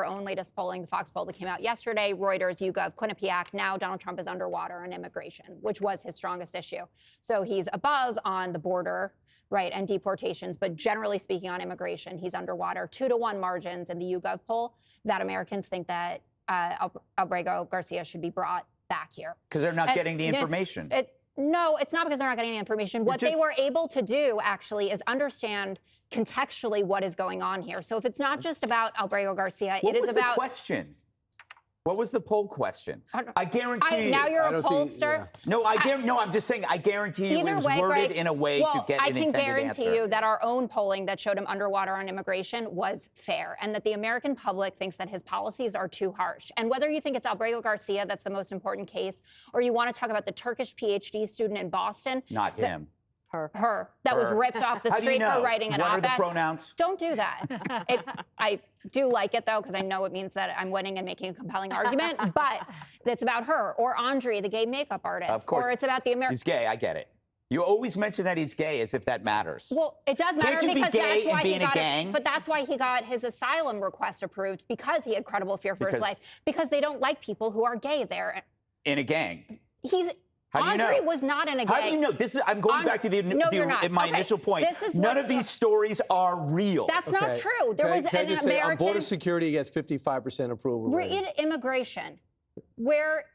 Our own latest polling, the Fox poll that came out yesterday, Reuters, YouGov, Quinnipiac, now Donald Trump is underwater on immigration, which was his strongest issue. So he's above on the border, right, and deportations, but generally speaking on immigration, he's underwater. 2-to-1 margins in the YouGov poll that Americans think that Albrego Garcia should be brought back here. Because they're not getting the information. No, it's not because they're not getting the information. What they were able to do, actually, is understand contextually what is going on here. So if it's not just about Albrego Garcia, it is about... What was the question? What was the poll question? I guarantee you... Now you're a pollster? No, I'm just saying, I guarantee you it was worded in a way to get an intended answer. I can guarantee you that our own polling that showed him underwater on immigration was fair, and that the American public thinks that his policies are too harsh. And whether you think it's Albrego Garcia that's the most important case, or you want to talk about the Turkish PhD student in Boston... Not him. Her. That was ripped off the street for writing an op-ed. What are the pronouns? Don't do that. I do like it, though, because I know it means that I'm winning and making a compelling argument. But it's about her. Or Andre, the gay makeup artist. Of course. Or it's about the American... He's gay. I get it. You always mention that he's gay as if that matters. Well, it does matter because that's why he got it. But that's why he got his asylum request approved, because he had credible fear for his life. Because they don't like people who are gay there. In a gang. Andre was not in a gang. How do you know? I'm going back to my initial point. None of these stories are real. That's not true. There was an American... On border security, he gets 55% approval. We're in immigration, where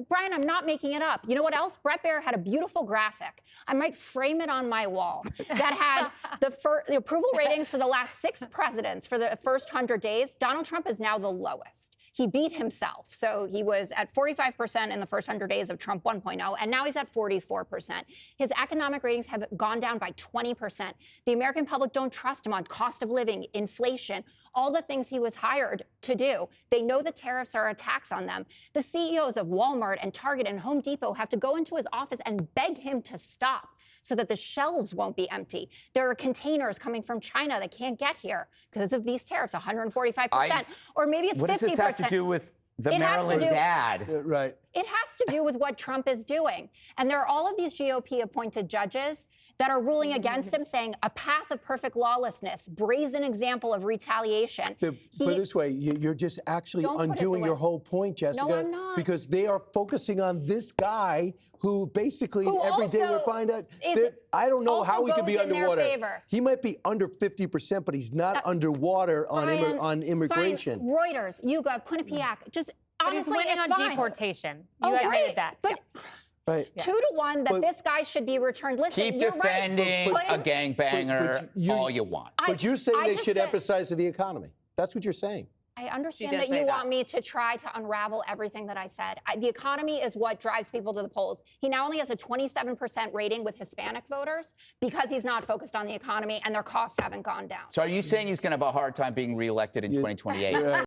Brian, I'm not making it up. You know what else? Brett Baier had a beautiful graphic. I might frame it on my wall that had the approval ratings for the last 6 presidents for the first 100 days. Donald Trump is now the lowest. He beat himself. So he was at 45% in the first 100 days of Trump 1.0, and now he's at 44%. His economic ratings have gone down by 20%. The American public don't trust him on cost of living, inflation, all the things he was hired to do. They know the tariffs are a tax on them. The CEOs of Walmart and Target and Home Depot have to go into his office and beg him to stop so that the shelves won't be empty. There are containers coming from China that can't get here because of these tariffs, 145%. Or maybe it's 50%. What does this have to do with the Maryland dad? Right. It has to do with what Trump is doing. And there are all of these GOP-appointed judges that are ruling against him, saying a path of perfect lawlessness, brazen example of retaliation. Put it this way, you're just actually undoing your whole point, Jessica. No, I'm not. Because they are focusing on this guy who basically every day we find out, I don't know how he could be underwater. He might be under 50%, but he's not underwater on immigration. Fine. Reuters, YouGov, Quinnipiac, just honestly, it's on deportation. You agree with that? But 2-to-1 that this guy should be returned. Listen, keep defending a gangbanger all you want. But you're saying they should emphasize the economy. That's what you're saying. I understand that you want me to try to unravel everything that I said. The economy is what drives people to the polls. He now only has a 27% rating with Hispanic voters because he's not focused on the economy and their costs haven't gone down. So are you saying he's going to have a hard time being reelected in 2028?